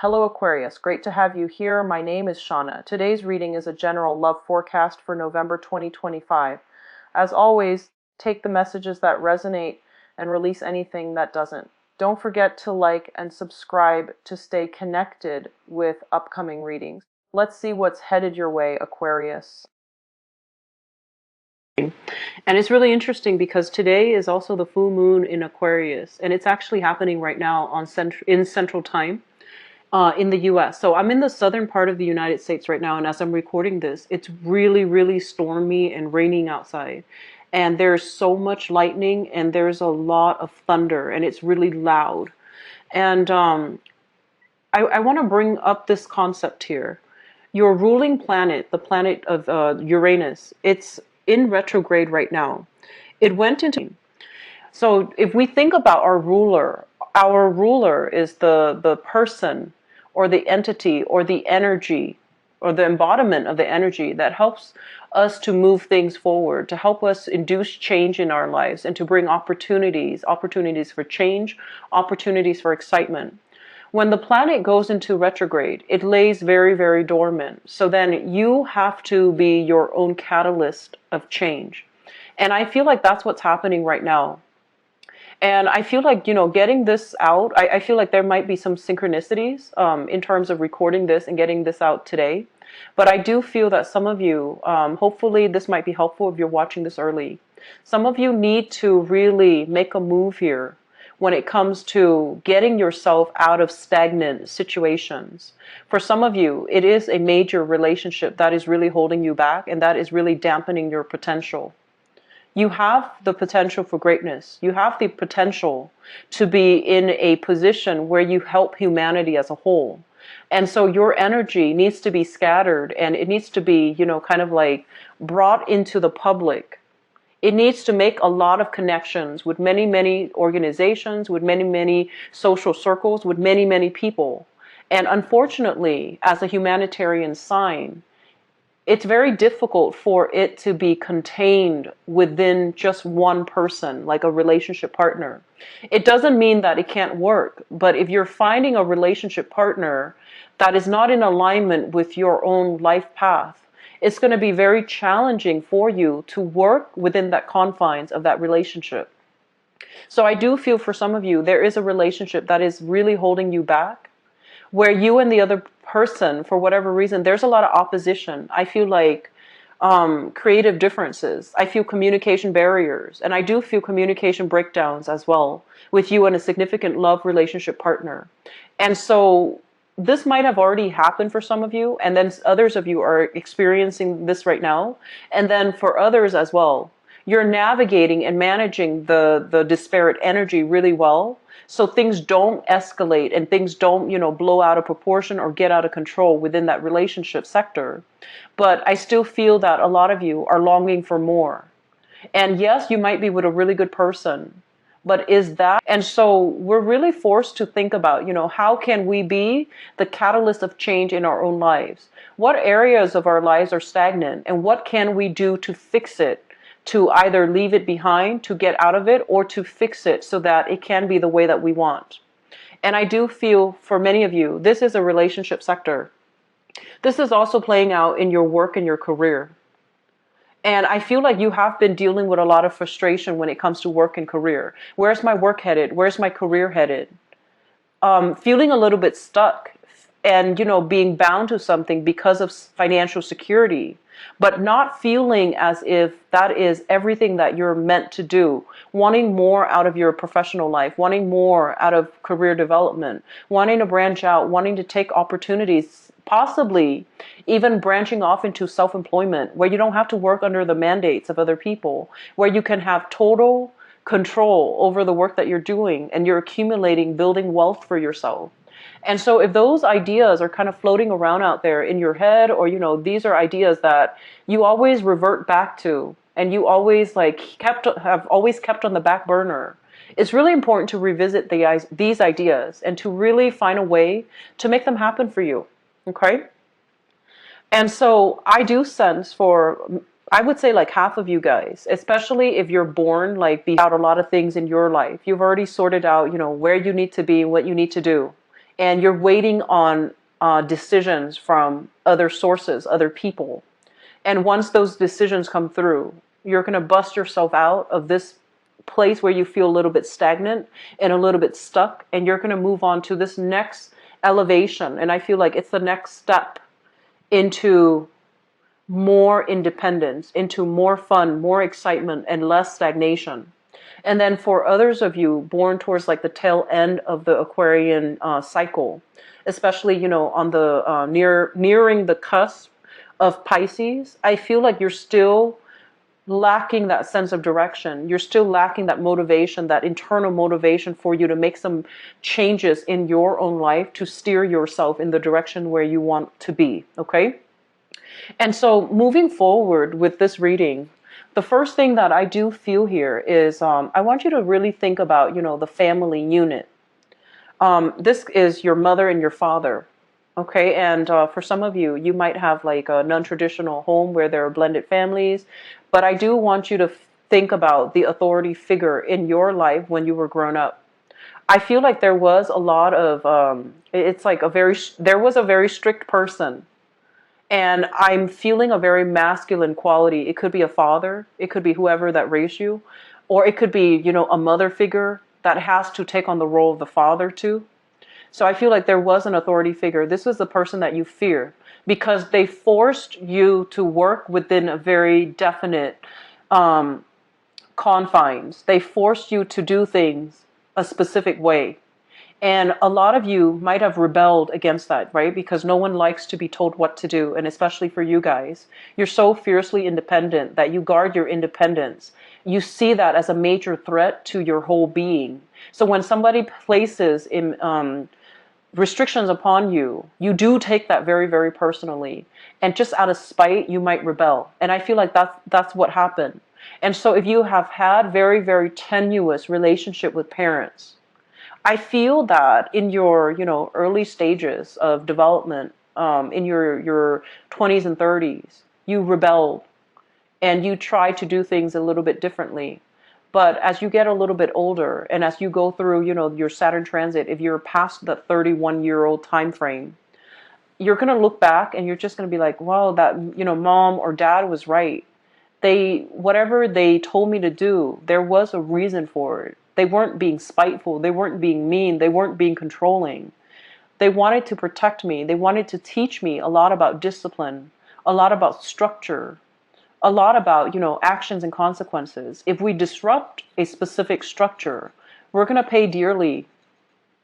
Hello Aquarius, great to have you here. My name is Shauna. Today's reading is a general love forecast for November 2025. As always, take the messages that resonate and release anything that doesn't. Don't forget to like and subscribe to stay connected with upcoming readings. Let's see what's headed your way, Aquarius. And it's really interesting because today is also the full moon in Aquarius, and it's actually happening right now in Central Time in the US. So I'm in the southern part of the United States right now, and as I'm recording this, it's really, really stormy and raining outside. And there's so much lightning, and there's a lot of thunder, and it's really loud. And I want to bring up this concept here. Your ruling planet, the planet of Uranus, it's in retrograde right now. It went into. So if we think about our ruler is the person or the entity or the energy or the embodiment of the energy that helps us to move things forward, to help us induce change in our lives and to bring opportunities for change, opportunities for excitement. When the planet goes into retrograde, it lays very, very dormant. So then you have to be your own catalyst of change. And I feel like that's what's happening right now. And I feel like, getting this out, I feel like there might be some synchronicities in terms of recording this and getting this out today. But I do feel that some of you, hopefully this might be helpful if you're watching this early. Some of you need to really make a move here when it comes to getting yourself out of stagnant situations. For some of you, it is a major relationship that is really holding you back and that is really dampening your potential. You have the potential for greatness. You have the potential to be in a position where you help humanity as a whole. And so your energy needs to be scattered and it needs to be, kind of like brought into the public. It needs to make a lot of connections with many, many organizations, with many, many social circles, with many, many people. And unfortunately, as a humanitarian sign, it's very difficult for it to be contained within just one person, like a relationship partner. It doesn't mean that it can't work, but if you're finding a relationship partner that is not in alignment with your own life path, it's going to be very challenging for you to work within that confines of that relationship. So I do feel for some of you, there is a relationship that is really holding you back, where you and the other person, for whatever reason, there's a lot of opposition. I feel like creative differences. I feel communication barriers. And I do feel communication breakdowns as well with you and a significant love relationship partner. And so this might have already happened for some of you, and then others of you are experiencing this right now. And then for others as well, you're navigating and managing the disparate energy really well. So things don't escalate and things don't, blow out of proportion or get out of control within that relationship sector. But I still feel that a lot of you are longing for more. And yes, you might be with a really good person. But is that, and so we're really forced to think about, how can we be the catalyst of change in our own lives? What areas of our lives are stagnant and what can we do to fix it? To either leave it behind, to get out of it, or to fix it so that it can be the way that we want. And I do feel for many of you, this is a relationship sector. This is also playing out in your work and your career. And I feel like you have been dealing with a lot of frustration when it comes to work and career. Where's my work headed? Where's my career headed? Feeling a little bit stuck and, being bound to something because of financial security, but not feeling as if that is everything that you're meant to do. Wanting more out of your professional life, wanting more out of career development, wanting to branch out, wanting to take opportunities, possibly even branching off into self-employment where you don't have to work under the mandates of other people, where you can have total control over the work that you're doing and you're accumulating, building wealth for yourself. And so if those ideas are kind of floating around out there in your head, or, these are ideas that you always revert back to and you always have always kept on the back burner, it's really important to revisit these ideas and to really find a way to make them happen for you. Okay? And so I do sense for, I would say like half of you guys, especially if you're born out a lot of things in your life, you've already sorted out, where you need to be, what you need to do. and you're waiting on decisions from other sources, other people. And once those decisions come through, you're going to bust yourself out of this place where you feel a little bit stagnant and a little bit stuck, and you're going to move on to this next elevation. And I feel like it's the next step into more independence, into more fun, more excitement, and less stagnation. And then for others of you born towards like the tail end of the Aquarian cycle, especially, you know, on the nearing the cusp of Pisces, I feel like you're still lacking that sense of direction. You're still lacking that motivation, that internal motivation for you to make some changes in your own life to steer yourself in the direction where you want to be. Okay? And so moving forward with this reading, the first thing that I do feel here is I want you to really think about, you know, the family unit. This is your mother and your father. Okay, and for some of you, you might have like a non-traditional home where there are blended families, but I do want you to think about the authority figure in your life when you were grown up. I feel like there was a lot of, it's like there was a very strict person, and I'm feeling a very masculine quality. It could be a father, it could be whoever that raised you, or it could be, you know, a mother figure that has to take on the role of the father too. So I feel like there was an authority figure. This was the person that you fear because they forced you to work within a very definite confines. They forced you to do things a specific way. And a lot of you might have rebelled against that, right? Because no one likes to be told what to do. And especially for you guys, you're so fiercely independent that you guard your independence. You see that as a major threat to your whole being. So when somebody places in restrictions upon you, you do take that very, very personally. And just out of spite, you might rebel. And I feel like that's what happened. And so if you have had very, very tenuous relationship with parents, I feel that in your, you know, early stages of development, in your 20s and 30s, you rebelled and you tried to do things a little bit differently. But as you get a little bit older and as you go through, you know, your Saturn transit, if you're past the 31-year-old time frame, you're going to look back and you're just going to be like, wow, that, you know, mom or dad was right. Whatever they told me to do, there was a reason for it. They weren't being spiteful. They weren't being mean. They weren't being controlling. They wanted to protect me. They wanted to teach me a lot about discipline, a lot about structure, a lot about, you know, actions and consequences. If we disrupt a specific structure, we're going to pay dearly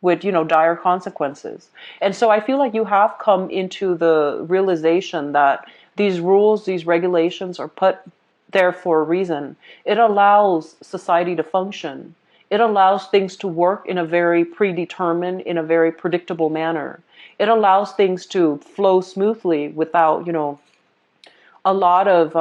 with, you know, dire consequences. And so I feel like you have come into the realization that these rules, these regulations are put there for a reason. It allows society to function. It allows things to work in a very predetermined, in a very predictable manner. It allows things to flow smoothly without, you know, a lot of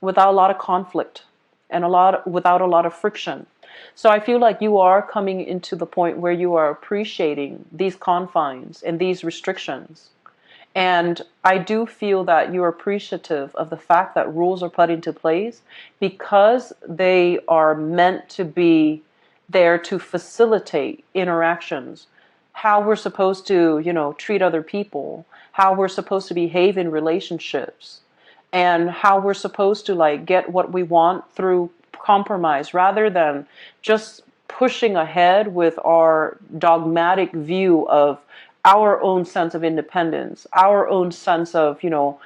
without a lot of conflict and without a lot of friction. So I feel like you are coming into the point where you are appreciating these confines and these restrictions. And I do feel that you're appreciative of the fact that rules are put into place because they are meant to be there to facilitate interactions, how we're supposed to, you know, treat other people, how we're supposed to behave in relationships, and how we're supposed to like get what we want through compromise rather than just pushing ahead with our dogmatic view of our own sense of independence, our own sense of, you know,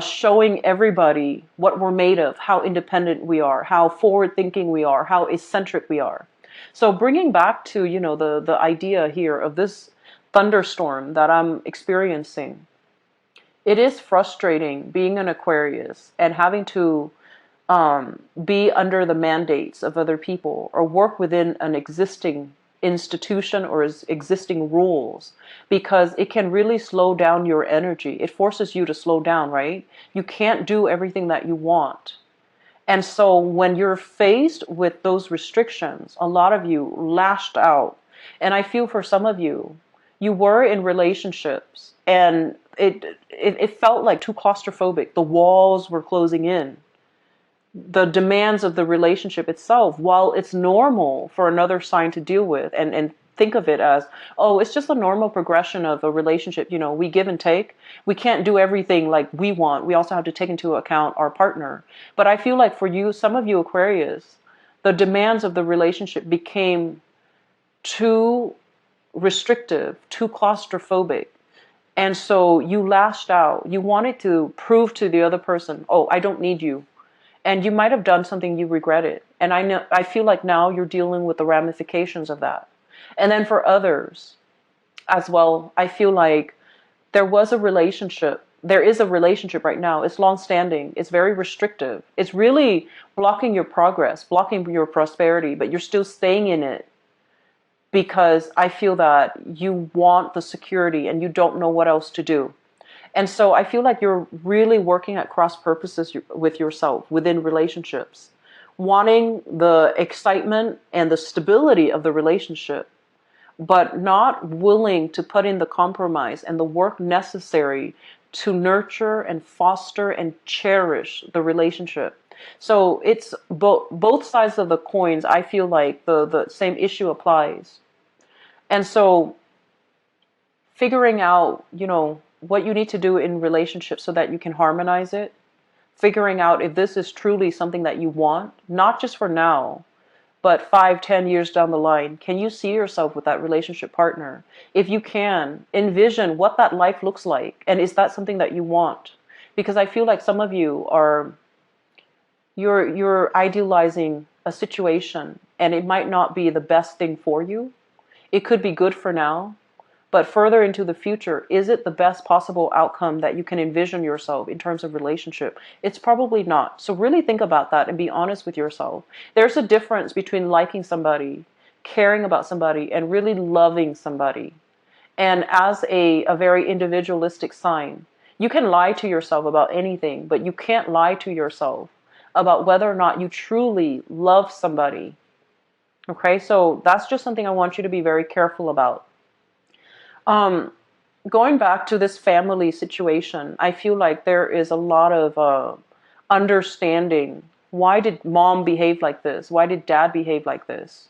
showing everybody what we're made of, how independent we are, how forward-thinking we are, how eccentric we are. So bringing back to, you know, the idea here of this thunderstorm that I'm experiencing, it is frustrating being an Aquarius and having to be under the mandates of other people or work within an existing institution or existing rules, because it can really slow down your energy. It forces you to slow down, right? You can't do everything that you want. And so when you're faced with those restrictions, a lot of you lashed out. And I feel for some of you, you were in relationships and it felt like too claustrophobic. The walls were closing in. The demands of the relationship itself, while it's normal for another sign to deal with and think of it as, oh, it's just a normal progression of a relationship. You know, we give and take. We can't do everything like we want. We also have to take into account our partner. But I feel like for you, some of you Aquarius, the demands of the relationship became too restrictive, too claustrophobic. And so you lashed out. You wanted to prove to the other person, oh, I don't need you. And you might have done something you regretted. And I feel like now you're dealing with the ramifications of that. And then for others as well, I feel like there was a relationship. There is a relationship right now. It's long-standing. It's very restrictive. It's really blocking your progress, blocking your prosperity, but you're still staying in it because I feel that you want the security and you don't know what else to do. And so I feel like you're really working at cross purposes with yourself within relationships, wanting the excitement and the stability of the relationship, but not willing to put in the compromise and the work necessary to nurture and foster and cherish the relationship. So it's both sides of the coins. I feel like the same issue applies. And so figuring out, what you need to do in relationships so that you can harmonize it, figuring out if this is truly something that you want, not just for now, but 5, 10 years down the line. Can you see yourself with that relationship partner? If you can, envision what that life looks like. And is that something that you want? Because I feel like some of you you're idealizing a situation and it might not be the best thing for you. It could be good for now, but further into the future, is it the best possible outcome that you can envision yourself in terms of relationship? It's probably not. So really think about that and be honest with yourself. There's a difference between liking somebody, caring about somebody, and really loving somebody. And as a very individualistic sign, you can lie to yourself about anything, but you can't lie to yourself about whether or not you truly love somebody. Okay, so that's just something I want you to be very careful about. Going back to this family situation, I feel like there is a lot of understanding. Why did mom behave like this? Why did dad behave like this?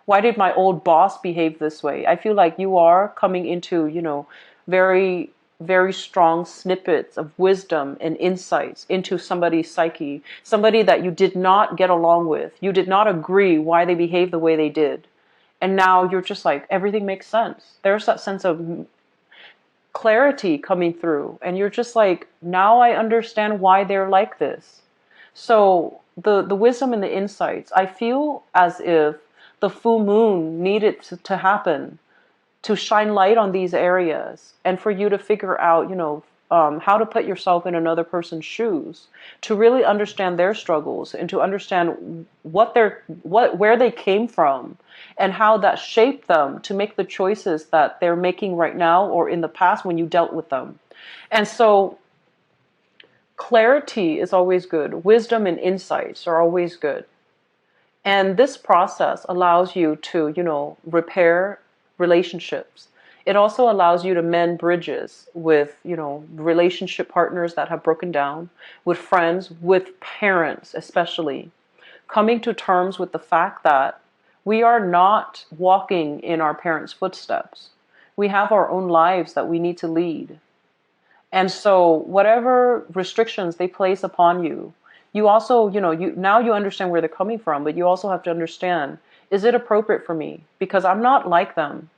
Why did my old boss behave this way? I feel like you are coming into, very, very strong snippets of wisdom and insights into somebody's psyche, somebody that you did not get along with. You did not agree why they behaved the way they did. And now you're just like, everything makes sense. There's that sense of clarity coming through. And you're just like, now I understand why they're like this. So the wisdom and the insights, I feel as if the full moon needed to happen to shine light on these areas and for you to figure out, how to put yourself in another person's shoes, to really understand their struggles and to understand where they came from and how that shaped them to make the choices that they're making right now or in the past when you dealt with them. And so clarity is always good. Wisdom and insights are always good. And this process allows you to, repair relationships. It also allows you to mend bridges with, relationship partners that have broken down, with friends, with parents especially. Coming to terms with the fact that we are not walking in our parents' footsteps. We have our own lives that we need to lead. And so whatever restrictions they place upon you, you also, now you understand where they're coming from, but you also have to understand, is it appropriate for me? Because I'm not like them.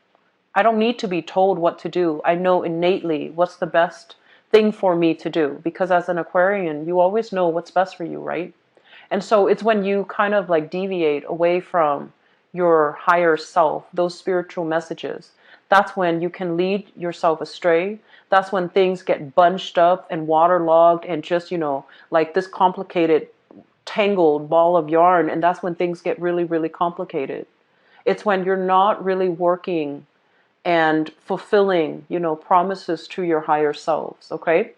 I don't need to be told what to do. I know innately what's the best thing for me to do. Because as an Aquarian, you always know what's best for you, right? And so it's when you kind of like deviate away from your higher self, those spiritual messages, that's when you can lead yourself astray. That's when things get bunched up and waterlogged and just, like this complicated, tangled ball of yarn. And that's when things get really, really complicated. It's when you're not really working and fulfilling, promises to your higher selves, okay?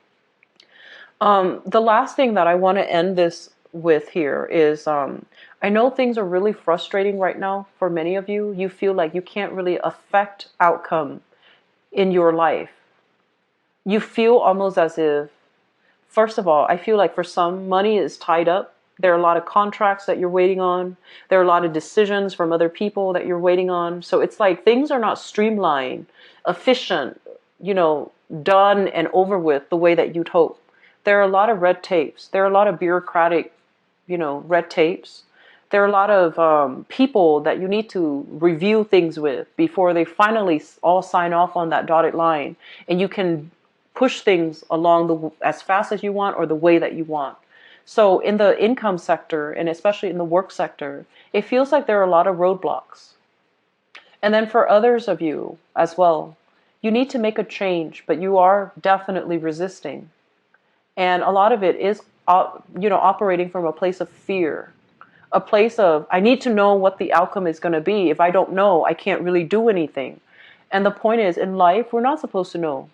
The last thing that I want to end this with here is, I know things are really frustrating right now for many of you. You feel like you can't really affect outcome in your life. You feel almost as if, first of all, I feel like for some, money is tied up. There are a lot of contracts that you're waiting on. There are a lot of decisions from other people that you're waiting on. So it's like things are not streamlined, efficient, done and over with the way that you'd hope. There are a lot of red tapes. There are a lot of bureaucratic, red tapes. There are a lot of people that you need to review things with before they finally all sign off on that dotted line. And you can push things along as fast as you want or the way that you want. So in the income sector, and especially in the work sector, it feels like there are a lot of roadblocks. And then for others of you as well, you need to make a change, but you are definitely resisting. And a lot of it is, operating from a place of fear, a place of, I need to know what the outcome is going to be. If I don't know, I can't really do anything. And the point is, in life, we're not supposed to know.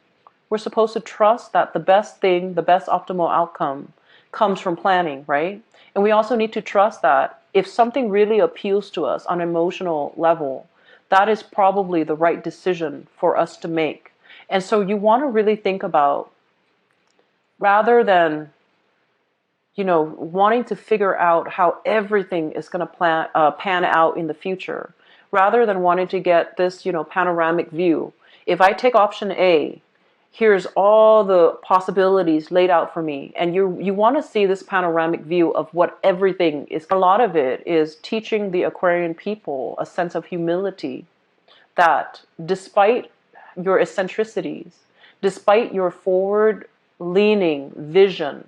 We're supposed to trust that the best thing, the best optimal outcome comes from planning, right? And we also need to trust that if something really appeals to us on an emotional level, that is probably the right decision for us to make. And so you want to really think about, rather than wanting to figure out how everything is going to pan out in the future, rather than wanting to get this, panoramic view. If I take option A, here's all the possibilities laid out for me, and you want to see this panoramic view of what everything is. A lot of it is teaching the Aquarian people a sense of humility, that despite your eccentricities, despite your forward-leaning vision,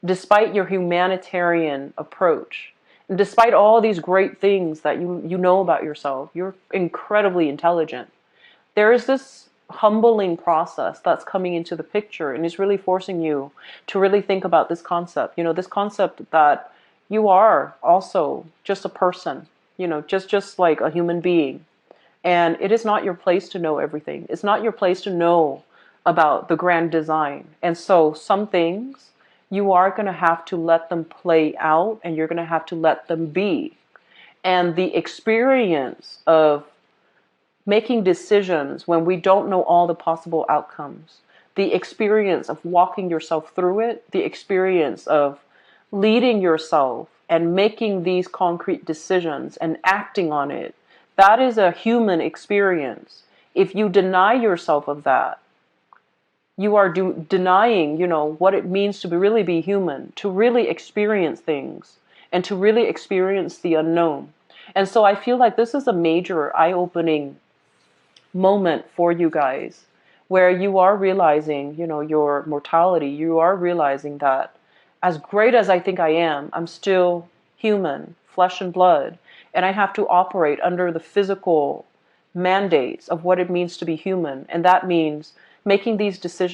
despite your humanitarian approach, and despite all these great things that you know about yourself, you're incredibly intelligent. There is this humbling process that's coming into the picture, and it's really forcing you to really think about this concept. This concept that you are also just a person, just like a human being. And it is not your place to know everything. It's not your place to know about the grand design. And so some things, you are going to have to let them play out, and you're going to have to let them be. And the experience of making decisions when we don't know all the possible outcomes, the experience of walking yourself through it, the experience of leading yourself and making these concrete decisions and acting on it, that is a human experience. If you deny yourself of that, you are denying, what it means to really be human, to really experience things, and to really experience the unknown. And so I feel like this is a major eye-opening moment for you guys, where you are realizing, your mortality. You are realizing that as great as I think I am, I'm still human, flesh and blood, and I have to operate under the physical mandates of what it means to be human. And that means making these decisions